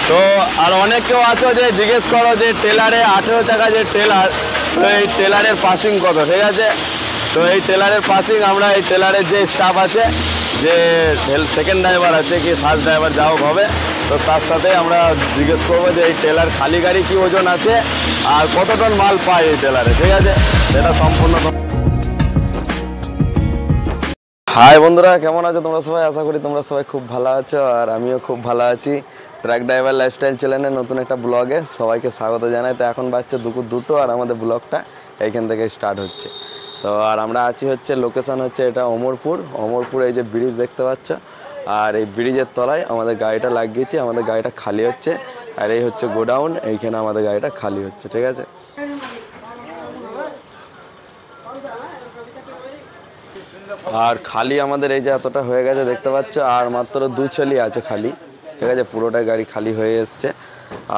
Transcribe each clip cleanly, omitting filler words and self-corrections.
তো আর অনেক কেউ আছো যে জিজ্ঞেস করো যে টেলারে 18 চাকা যে টেলার, তো এই টেলারের পাসিং কত, ঠিক আছে। তো এই টেলারের পাসিং আমরা এই টেলারের যে স্টাফ আছে, যে সেকেন্ড ড্রাইভার আছে কি ফার্স্ট ড্রাইভার যাও হবে, তো তার সাথে আমরা জিজ্ঞেস করবো যে এই টেলার খালি গাড়ি কি ওজন আছে আর কত টন মাল পায় এই টেলারে, ঠিক আছে। সেটা সম্পূর্ণ। হাই বন্ধুরা, কেমন আছো তোমরা সবাই? আশা করি তোমরা সবাই খুব ভালো আছো আর আমিও খুব ভালো আছি। ট্রাক ড্রাইভার লাইফস্টাইল চ্যানেলের নতুন একটা ব্লগে সবাইকে স্বাগত জানাই। তো এখন বাজছে দুপুর 2টো আর আমাদের ব্লগটা এইখান থেকে স্টার্ট হচ্ছে। তো আর আমরা আছি হচ্ছে লোকেশান হচ্ছে এটা অমরপুর। এই যে ব্রিজ দেখতে পাচ্ছ, আর এই ব্রিজের তলায় আমাদের গাড়িটা লাগিয়েছি। আমাদের গাড়িটা খালি হচ্ছে আর এই হচ্ছে গোডাউন, এইখানে আমাদের গাড়িটা খালি হচ্ছে, ঠিক আছে। আর খালি আমাদের এই যে এতটা হয়ে গেছে দেখতে পাচ্ছ, আর মাত্র 2 ছেলি আছে খালি, ঠিক আছে। পুরোটাই গাড়ি খালি হয়ে এসছে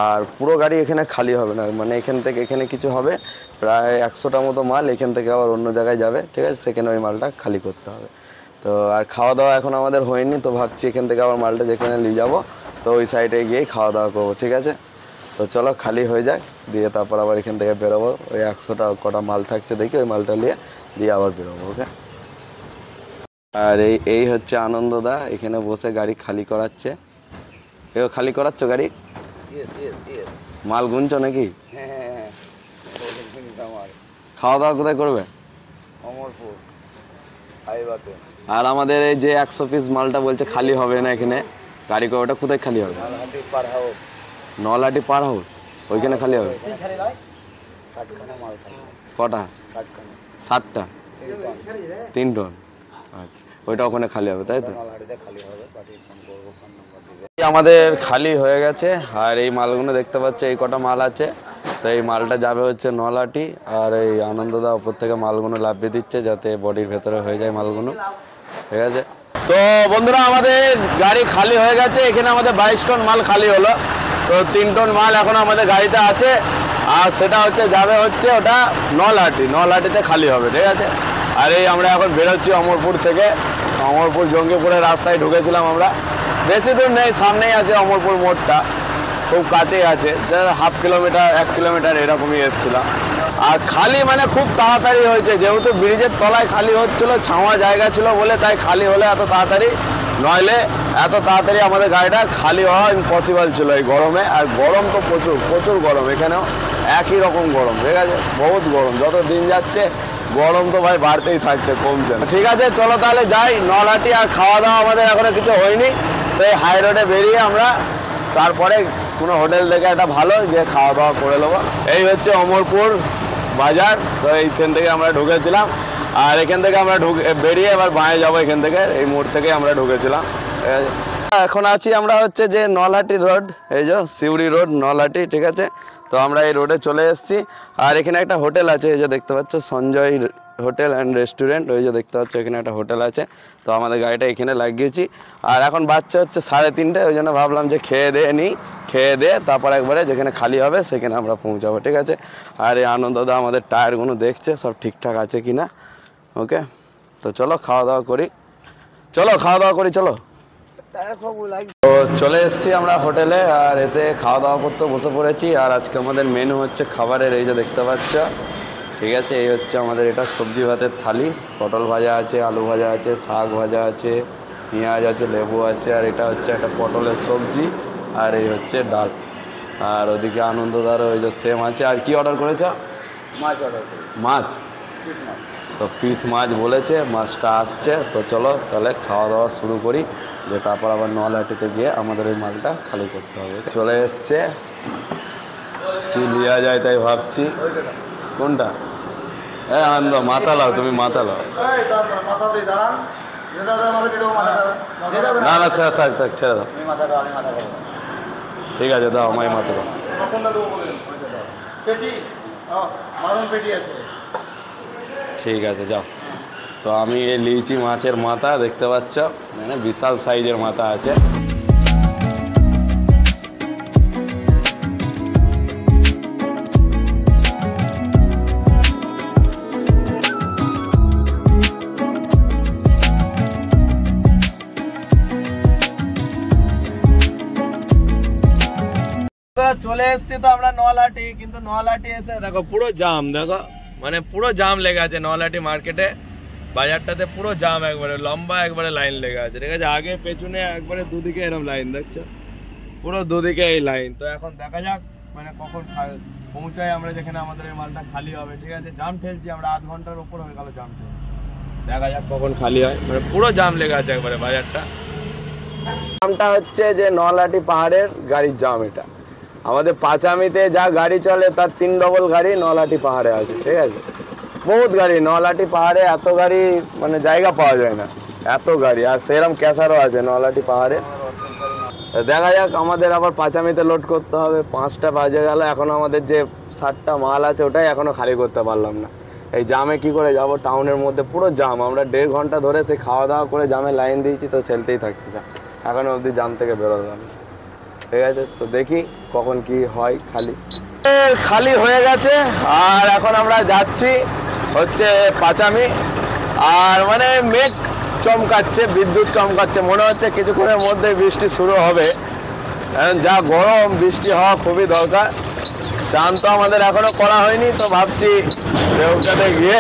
আর পুরো গাড়ি এখানে খালি হবে না, মানে এখান থেকে এখানে কিছু হবে প্রায় 100টা মতো মাল এখান থেকে আবার অন্য জায়গায় যাবে, ঠিক আছে। সেখানে ওই মালটা খালি করতে হবে। তো আর খাওয়া দাওয়া এখন আমাদের হয়নি, তো ভাবছি এখান থেকে আবার মালটা যেখানে নিয়ে যাবো তো ওই সাইডে গিয়েই খাওয়া দাওয়া করবো, ঠিক আছে। তো চলো খালি হয়ে যাক, দিয়ে তারপর আবার এখান থেকে বেরোবো। ওই 100টা কটা মাল থাকছে দেখি ওই মালটা নিয়ে দিয়ে আবার বেরোবো, ওকে। আর এই হচ্ছে আনন্দদা, এখানে বসে গাড়ি খালি করাচ্ছে। এও খালি করাচ্ছ গাড়ি? মাল গুনছো নাকি? খাওয়া দাওয়া কোথায় করবে? অমরপুর। আর আমাদের এই যে 100 পিস মালটা বলছে খালি হবে না এখানে গাড়ি করে, ওটা কোথায় খালি হবে? নলহাটি পার হাউস, ওইখানে খালি হবে। কটা? 60টা, 3 টন। আচ্ছা, ওইটা ওখানে খালি হবে তাই তো? আমাদের খালি হয়ে গেছে আর এই মালগুলো দেখতে পাচ্ছ, এই কটা মাল আছে। তো এই মালটা যাবে হচ্ছে নলহাটি, আর এই আনন্দদা উপর থেকে মালগুলো লাফিয়ে দিচ্ছে যাতে বডির ভেতরে হয়ে যায় মালগুলো, ঠিক আছে। তো বন্ধুরা, আমাদের গাড়ি খালি হয়ে গেছে। এখানে আমাদের 22 টন মাল খালি হলো। তো 3 টন মাল এখন আমাদের গাড়িতে আছে আর সেটা হচ্ছে যাবে হচ্ছে ওটা নলহাটিতে খালি হবে, ঠিক আছে। আর এই আমরা এখন বেরোচ্ছি অমরপুর থেকে। অমরপুর জঙ্গিপুরের রাস্তায় ঢুকেছিলাম আমরা, বেশি দূর নেই, সামনেই আছে অমরপুর মোড়টা, খুব কাছেই আছে, হাফ কিলোমিটার 1 কিলোমিটার এরকমই এসেছিলাম। আর খালি মানে খুব তাড়াতাড়ি হয়েছে, যেহেতু ব্রিজের তলায় খালি হচ্ছিল, ছাওয়া জায়গা ছিল বলে, তাই খালি হলে এত তাড়াতাড়ি, নইলে এত তাড়াতাড়ি আমাদের গাড়িটা খালি হওয়া ইম্পসিবল ছিল এই গরমে। আর গরম তো প্রচুর গরম, এখানেও একই রকম গরম, ঠিক আছে, বহুত গরম। যত দিন যাচ্ছে গরম তো ভাই বাড়তেই থাকছে, কমছে না। ঠিক আছে, চলো তাহলে যাই নলহাটি। আর খাওয়া দাওয়া আমাদের এখনো কিছু হয়নি, তো এই হাই রোডে বেরিয়ে আমরা তারপরে কোনো হোটেল দেখে একটা ভালো যে খাওয়া দাওয়া করে নেবো। এই হচ্ছে অমরপুর বাজার। তো এইখান থেকে আমরা ঢুকেছিলাম আর এখান থেকে আমরা বেরিয়ে এবার বাঁয়ে যাবো। এখান থেকে এই মোড় থেকে আমরা ঢুকেছিলাম। এখন আছি আমরা হচ্ছে যে নলহাটি রোড, এই যে সিউড়ি রোড নলহাটি, ঠিক আছে। তো আমরা এই রোডে চলে এসেছি আর এখানে একটা হোটেল আছে, এই যে দেখতে পাচ্ছ সঞ্জয় হোটেল অ্যান্ড রেস্টুরেন্ট, ওই যে দেখতে পাচ্ছ এখানে একটা হোটেল আছে। তো আমাদের গাড়িটা এখানে লাগিয়েছি আর এখন বাচ্চা হচ্ছে 3:30, ওই জন্য ভাবলাম যে খেয়ে দিয়ে তারপর একবারে যেখানে খালি হবে সেখানে আমরা পৌঁছাবো, ঠিক আছে। আর এই আনন্দদা আমাদের টায়ারগুলো দেখছে সব ঠিকঠাক আছে কি না, ওকে। তো চলো খাওয়া দাওয়া করি, চলো। তো চলে এসেছি আমরা হোটেলে আর এসে খাওয়া দাওয়া করতে বসে পড়েছি। আর আজকে আমাদের মেনু হচ্ছে খাবারের, এই যে দেখতে পাচ্ছ, ঠিক আছে। এই হচ্ছে আমাদের এটা সবজি ভাতের থালি, পটল ভাজা আছে, আলু ভাজা আছে, শাক ভাজা আছে, পেঁয়াজ আছে, লেবু আছে, আর এটা হচ্ছে একটা পটলের সবজি, আর এই হচ্ছে ডাল। আর ওদিকে আনন্দদারও ওই যে সেম আছে। আর কি অর্ডার করেছ? মাছ। তো পিস মাছ বলেছে, মাছটা আসছে। তো চলো তাহলে খাওয়া দাওয়া শুরু করি, যে তারপর আবার নলহাটিতে গিয়ে আমাদের এই মালটা খালি করতে হবে। চলে এসছে, কি নেওয়া যায় তাই ভাবছি। কোনটা? হ্যাঁ আনন্দ, মাথা লাও, তুমি মাথা লাও। না না থাক ছেড়ে দাও। ঠিক আছে দাও, আমায় মাথা দাও। ঠিক আছে যাও। তো আমি এই লিচি মাছের মাথা দেখতে পাচ্ছ, মানে বিশাল সাইজের মাথা আছে। চলে এসছি তো আমরা নলহাটি, কিন্তু নলহাটি এসে দেখো পুরো জাম, দেখো মানে পুরো জাম লেগে আছে নলহাটি মার্কেটে, বাজারটাতে পুরো জাম, একবারে লম্বা একবারে লাইন লেগে আছে, ঠিক আছে। আগে পেছনে একবারে দুদিকে এরকম লাইন, দেখছো পুরো দুদিকে এই লাইন। তো এখন দেখা যাক মানে কখন পৌঁছায় আমরা যেখানে আমাদের এই মালটা খালি হবে, ঠিক আছে। জাম ঠেলছি আমরা, 8 ঘন্টার উপর হয়ে গেল জাম ঠেলছি, দেখা যাক কখন খালি হয়। মানে পুরো জাম লেগে আছে একবারে বাজারটা। জামটা হচ্ছে যে নলহাটি পাহাড়ের গাড়ির জাম, এটা আমাদের পাঁচামিতে যা গাড়ি চলে তার 3 ডবল গাড়ি নলহাটি পাহাড়ে আছে, ঠিক আছে। বহুত গাড়ি নলহাটি পাহাড়ে, এত গাড়ি মানে জায়গা পাওয়া যায় না, এত গাড়ি। আর সেরকম ক্যাসারও আছে নলহাটি পাহাড়ে। দেখা যাক, আমাদের আবার পাঁচামিতে লোড করতে হবে, 5টা বাজে গেল, এখনো আমাদের যে 7টা মাল আছে ওটাই এখনো খালি করতে পারলাম না। এই জামে কি করে যাব, টাউনের মধ্যে পুরো জাম। আমরা 1.5 ঘন্টা ধরে সে খাওয়া দাওয়া করে জামে লাইন দিয়েছি, তো ঠেলতেই থাকছে জাম, এখনো অবধি জাম থেকে বেরোলাম, ঠিক আছে। তো দেখি কখন কি হয়। খালি হয়ে গেছে, আর এখন আমরা যাচ্ছি হচ্ছে পাঁচামি। আর মানে মেঘ চমকাচ্ছে, বিদ্যুৎ চমকাচ্ছে, মনে হচ্ছে কিছুক্ষণের মধ্যে বৃষ্টি শুরু হবে। যা গরম, বৃষ্টি হওয়া খুবই দরকার। চান তো আমাদের এখনো করা হয়নি, তো ভাবছি দেউকাতে গিয়ে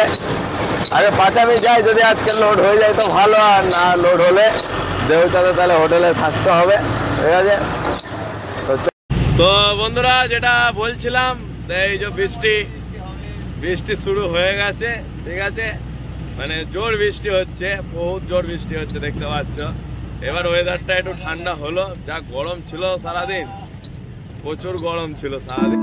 আগে পাঁচামি যাই, যদি আজকে লোড হয়ে যায় তো ভালো, আর না লোড হলে দেউচাতে তাহলে হোটেলে থাকতে হবে, ঠিক আছে। তো বন্ধুরা যেটা বলছিলাম, এই যে বৃষ্টি শুরু হয়ে গেছে, ঠিক আছে। মানে জোর বৃষ্টি হচ্ছে, বহুত জোর বৃষ্টি হচ্ছে, দেখতে পাচ্ছ। এবার ওয়েদারটা একটু ঠান্ডা হলো, যা গরম ছিল সারাদিন, প্রচুর গরম ছিল সারাদিন।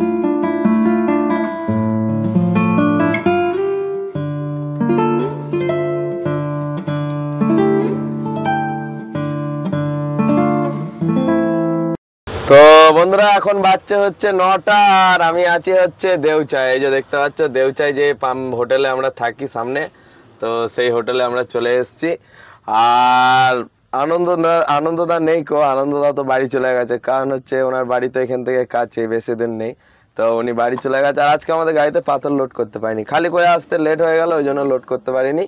তো বন্ধুরা এখন বাচ্চা হচ্ছে 9টা, আর আমি আছি হচ্ছে দেউচায়। এই যে দেখতে পাচ্ছ দেউচায় যে হোটেলে আমরা থাকি সামনে, তো সেই হোটেলে আমরা চলে এসেছি। আর আনন্দদা নেই কো, আনন্দদা তো বাড়ি চলে গেছে, কারণ হচ্ছে ওনার বাড়ি তো এখান থেকে কাছে, বেশি দিন নেই, তো উনি বাড়ি চলে গেছে। আর আজকে আমাদের গাড়িতে পাথর লোড করতে পারিনি, খালি করে আসতে লেট হয়ে গেল, ওই জন্য লোড করতে পারিনি।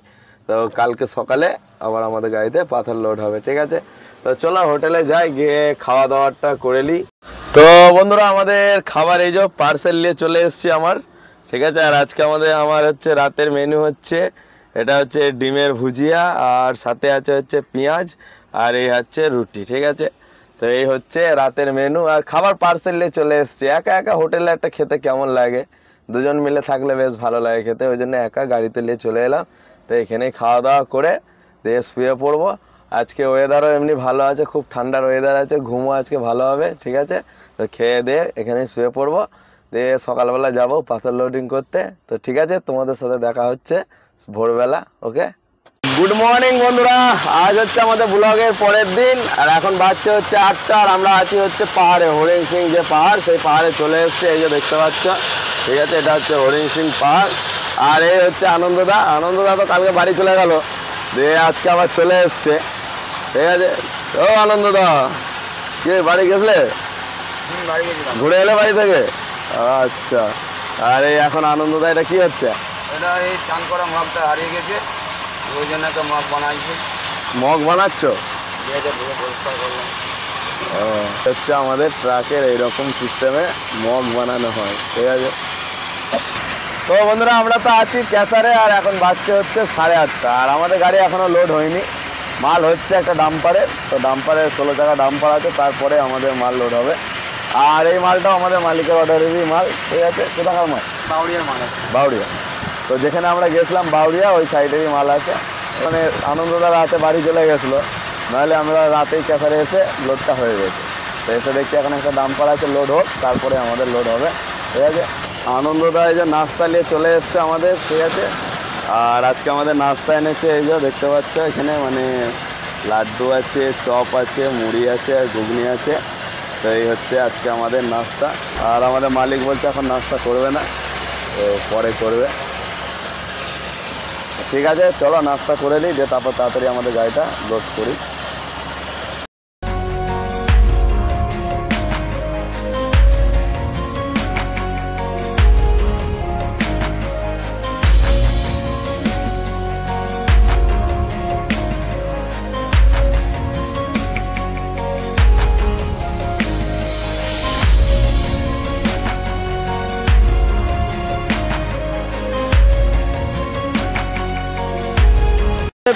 তো কালকে সকালে আবার আমাদের গাড়িতে পাথর লোড হবে, ঠিক আছে। তো চলো হোটেলে যাই, গিয়ে খাওয়া দাওয়াটা করে নিই। তো বন্ধুরা আমাদের খাবার এই যে পার্সেল নিয়ে চলে এসেছি আমার, ঠিক আছে। আর আজকে আমার হচ্ছে রাতের মেনু হচ্ছে, এটা হচ্ছে ডিমের ভুজিয়া, আর সাথে আছে হচ্ছে পেঁয়াজ, আর এই হচ্ছে রুটি, ঠিক আছে। তো এই হচ্ছে রাতের মেনু, আর খাবার পার্সেল নিয়ে চলে এসেছি। একা একা হোটেলে একটা খেতে কেমন লাগে, দুজন মিলে থাকলে বেশ ভালো লাগে খেতে, ওই জন্য একা গাড়িতে নিয়ে চলে এলাম। তো এখানেই খাওয়া দাওয়া করে দিয়ে শুয়ে পড়বো। আজকে ওয়েদারও এমনি ভালো আছে, খুব ঠান্ডার ওয়েদার আছে, ঘুমও আজকে ভালো হবে, ঠিক আছে। তো খেয়ে দিয়ে এখানেই শুয়ে পড়বো, দিয়ে সকালবেলা যাবো পাথর লোডিং করতে। তো ঠিক আছে, তোমাদের সাথে দেখা হচ্ছে ভোরবেলা, ওকে। গুড মর্নিং বন্ধুরা, আজ হচ্ছে আমাদের ব্লগের পরের দিন, আর এখন বাজছে হচ্ছে 8টা, আর আমরা আছি হচ্ছে পাহাড়ে, হরিণ সিং যে পাহাড়, সেই পাহাড়ে চলে এসছে, এই যে দেখতে পাচ্ছ, ঠিক আছে। এটা হচ্ছে হরিণ সিং পাহাড়। আর এই হচ্ছে আনন্দদা তো কালকে বাড়ি চলে গেল, দিয়ে আজকে আবার চলে এসছে, ঠিক আছে। ও আনন্দদা, কি বাড়ি গেছিলে? ঘুরে এলে বাড়ি থেকে? আচ্ছা। আর এই এখন আনন্দদা এটা কি হচ্ছে? এটা এই চান করা মগটা হারিয়ে গেছে, ওই জন্য একটা মগ বানাইছে। মগ বানাচ্ছ? পরিষ্কার করলাম। হচ্ছে আমাদের ট্রাকের এইরকম সিস্টেমে মগ বানানো হয়, ঠিক আছে। তো বন্ধুরা আমরা তো আছি ক্যাসারে, আর এখন বাজছে হচ্ছে 8:30, আর আমাদের গাড়ি এখনো লোড হয়নি, মাল হচ্ছে একটা ডাম্পারে। তো ডাম্পারে 16 চাকা ডাম্পার আছে, তারপরে আমাদের মাল লোড হবে। আর এই মালটাও আমাদের মালিকের অর্ডারেরই মাল, ঠিক আছে। কোথাকার মাল? বাউরিয়ার মাল আছে। বাউরিয়া। তো যেখানে আমরা গেছিলাম বাউরিয়া, ওই সাইডেরই মাল আছে। মানে আনন্দদা রাতে বাড়ি চলে গেছিলো, নাহলে আমরা রাতেই ক্যাসারে এসে লোডটা হয়ে গেছে। তো এসে দেখছি এখন একটা ডাম্পার আছে, লোড হোক, তারপরে আমাদের লোড হবে, ঠিক আছে। আনন্দদা এই যে নাস্তা নিয়ে চলে এসছে আমাদের, ঠিক আছে। আর আজকে আমাদের নাস্তা এনেছে, এই যে দেখতে পাচ্ছ এখানে, মানে লাড্ডু আছে, চপ আছে, মুড়ি আছে, আর ঘুগনি আছে। তো এই হচ্ছে আজকে আমাদের নাস্তা। আর আমাদের মালিক বলছে এখন নাস্তা করবে না, তো পরে করবে, ঠিক আছে। চলো নাস্তা করে নিই, যে তারপর তাড়াতাড়ি আমাদের গাড়িটা লোড করি।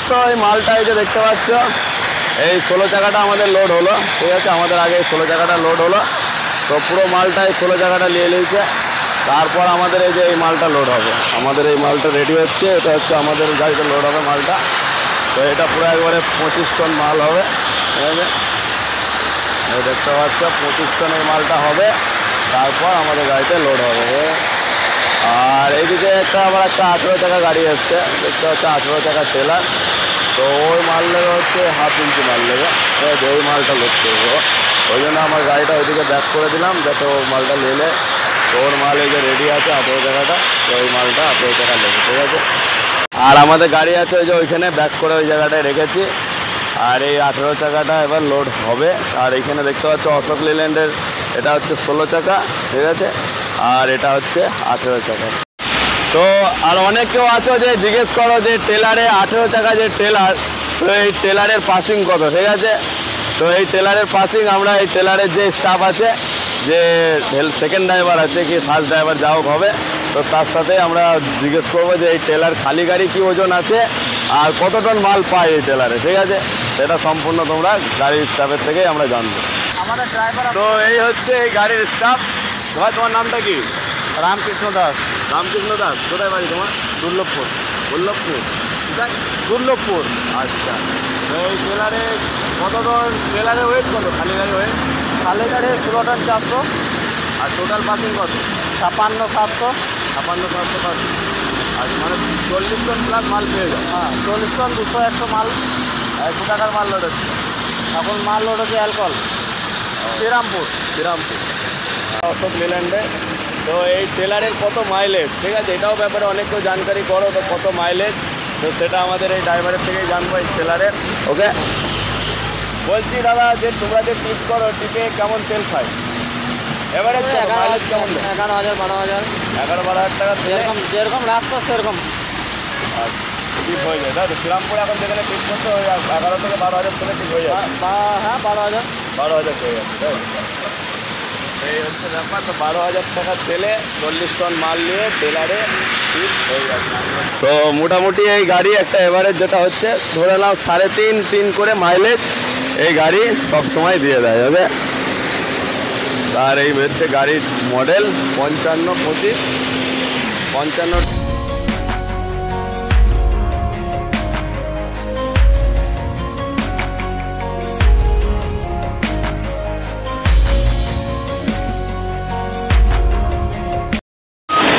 তো এই মালটা এই যে দেখতে পাচ্ছ, এই 16 চাকাটা আমাদের লোড হলো, ঠিক আছে। আমাদের আগে 16 চাকাটা লোড হলো, তো পুরো মালটা এই 16 চাকাটা নিয়ে নিয়েছে। তারপর আমাদের এই যে এই মালটা লোড হবে, আমাদের এই মালটা রেডি হচ্ছে, এটা হচ্ছে আমাদের গাড়িতে লোড হবে মালটা। তো এটা পুরো একবারে 25 টন মাল হবে, ঠিক আছে। এই দেখতে পাচ্ছ 25 টন এই মালটা হবে, তারপর আমাদের গাড়িতে লোড হবে। আর এইদিকে আবার একটা 18 চাকা গাড়ি এসছে, দেখতে হচ্ছে 18 চাকা টেলার। তো ওই মাল নেবে হচ্ছে 1/2 ইঞ্চি মাল নেবে, ওই মালটা লোড করবো। ওই জন্য আমার গাড়িটা ওইদিকে ব্যাক করে দিলাম, যাতে ও মালটা নিলে। তো ওর মাল এই যে রেডি আছে 18 চাকাটা, তো ওই মালটা 18 চাকা নেবে, ঠিক আছে। আর আমাদের গাড়ি আছে ওই যে ওইখানে ব্যাক করে ওই জায়গাটায় রেখেছি। আর এই 18 চাকাটা এবার লোড হবে। আর এইখানে দেখতে পাচ্ছ অশোক লেল্যান্ডের, এটা হচ্ছে 16 চাকা, ঠিক আছে। আর এটা হচ্ছে 18 চাকা। তো আর অনেক কেউ আছো যে জিজ্ঞেস করো যে টেলারে 18 চাকা যে টেলার, তো এই টেলারের পাসিং কত, ঠিক আছে। তো এই টেলারের পাসিং আমরা এই টেলারের যে স্টাফ আছে, যে সেকেন্ড ড্রাইভার আছে কি ফার্স্ট ড্রাইভার যা হোক হবে, তো তার সাথে আমরা জিজ্ঞেস করবো যে এই টেলার খালি গাড়ি কি ওজন আছে আর কত টন মাল পায় এই টেলারে, ঠিক আছে। সেটা সম্পূর্ণ তোমরা গাড়ির স্টাফের থেকেই আমরা জানবো। আমাদের ড্রাইভার তো এই হচ্ছে এই গাড়ির স্টাফ। ভাই তোমার নামটা কি? রামকৃষ্ণ দাস। রামকৃষ্ণ দাস, কোথায় বাড়ি তোমার? দুর্লভপুর। বল্লভপুর, কোথায়? দুর্লভপুর। আচ্ছা, তো এই টেলারে কত টন, টেলারের ওয়েট কত, খালি গাড়ি ওয়েট? খালি গাড়ি 16 টন 400, আর টোটাল পাসিং কত? 56 700। 56 700 পাসিং। আর মানে 40 টন প্লাস মাল পেয়ে যাও। হ্যাঁ 40 টন 200 100 মাল। 100 টাকার মাল লোড হচ্ছে। এখন মাল লোড হচ্ছে অ্যালকোহল শ্রীরামপুর। শ্রীরামপুর অশোক লেল্যান্ডে। তো এই টেলারের কত মাইলেজ, ঠিক আছে, এটাও ব্যাপারে অনেক কেউ জানকারি করো, তো কত মাইলেজ, তো সেটা আমাদের এই ড্রাইভারের থেকেই জানবো এই টেলারের। ওকে, বলছি দাদা যে তোমরা যে টিপ করো, টিপে কেমন তেল খায় এবারে, মাইলেজ কেমন দেয়? 11,000 12,000। 11-12 হাজার টাকা তেলে যেরকম রাস্তা সেরকম টিপ হয়ে যায়, তাই তো? শ্রীরামপুর এখন যেখানে টিপ করতে ওই 11 থেকে 12 হাজার তেলে টিপ হয়ে যায়। হ্যাঁ 12,000। 12,000 হয়ে যাচ্ছে, তাই এই হচ্ছে ব্যাপার। তো 12,000 টাকা তেলে 40 টন মাল নিয়ে টেলারে টিপ হয়ে যাচ্ছে। তো মোটামুটি এই গাড়ি একটা এভারেজ যেটা হচ্ছে ধরে নাও 3.5-3 করে মাইলেজ এই গাড়ি সবসময় দিয়ে দেয়, হবে। আর এই হচ্ছে গাড়ির মডেল 5525 55।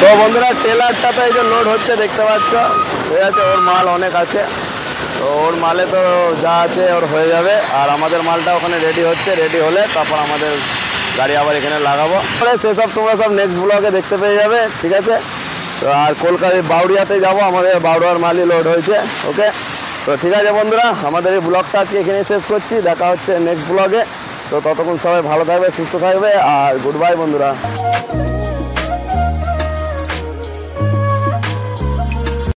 তো বন্ধুরা টেলারটা তো এই যে লোড হচ্ছে দেখতে পাচ্ছ, ঠিক আছে। ওর মাল অনেক আছে, তো ওর মালে তো যা আছে ওর হয়ে যাবে। আর আমাদের মালটা ওখানে রেডি হচ্ছে, রেডি হলে তারপর আমাদের গাড়ি আবার এখানে লাগাবো। সেসব তোমরা সব নেক্সট ব্লগে দেখতে পেয়ে যাবে, ঠিক আছে। তো আর কলকাতায় বাউরিয়াতে যাবো, আমাদের বাউরিয়ার মালই লোড হয়েছে, ওকে। তো ঠিক আছে বন্ধুরা, আমাদের এই ব্লগটা আজকে এখানে শেষ করছি, দেখা হচ্ছে নেক্সট ব্লগে। তো ততক্ষণ সবাই ভালো থাকবে, সুস্থ থাকবে, আর গুড বাই বন্ধুরা।